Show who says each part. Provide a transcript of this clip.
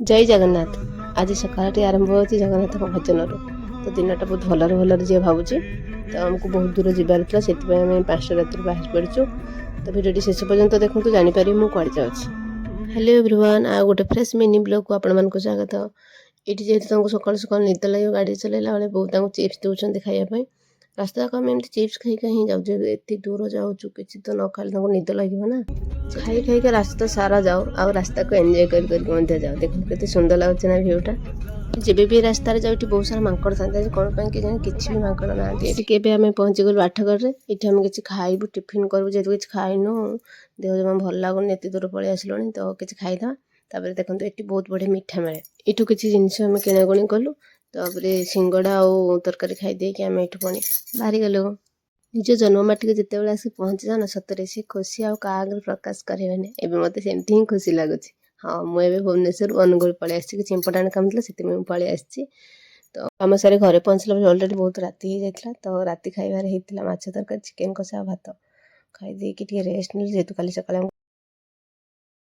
Speaker 1: जय जगन्नाथ। आज सकाळ आरंभ होती जगन्नाथ भजन तो दिनटा बहुत भलर भलर जी भावुची तो आमको बहुत दूर जबार था से 5टा रात बाहर पड़चु। तो भिडियो शेष पर्यंत देखो तो जापर मुझे कड़े जाऊँगी। हेलो एवरीवन आ गोटे फ्रेश मिनी ब्लॉग को आपण मानक स्वागत। ये जेहतु सकाल सकाल निद लगे गाड़ी चलैला बेले बहुत चिप्स दौरान खायापी रास्ता जाक आम एमती चिप्स खाई ही जाऊँ एत दूर जाऊँ किसी तो न खाली निद लगे ना खाई खाई रास्ता सारा जाओ आ रास्ता को एंजॉय कर जाओ। देखो कितने सुंदर लगुच ना भ्यूटा। जब भी रास्तार जाऊँ बहुत सारा मांकड़ था कौन पाई कि किसी भी मांकड़ ना ये आम पहुँची गलु आठगढ़ में ये आम किसी खाइबू टिफिन करूँ जेहतु किसी खाइनु देह जमा भल लगुनि एत दूर पलि आसलुनि तो किसी खाईदा। तापर देखो ये बहुत बढ़िया मिठा मिले यू किसी जिनस आम किणाकुणी कलु तापर सिंगड़ा और तरकारी खाई आम ये पुणी बाहरी गलु। निज जन्ममाटी के जिते आसी पहुँची जाओ ना सतरे सी खुशी आगे प्रकाश करेंगे एवं मत सेमती ही खुशी लगुच। हाँ मुझे भुवनेश्वर अनुगुल पलि आसी किसी इंपोर्टाट काम था से पलि आसी। तो आम सारे घरे पहुँचला अलरेडी बहुत राति हो जाता तो राति खाइबार होता माछ तरकारी चिकेन कषा भात खाई रेस्ट जेहतु काली सकाल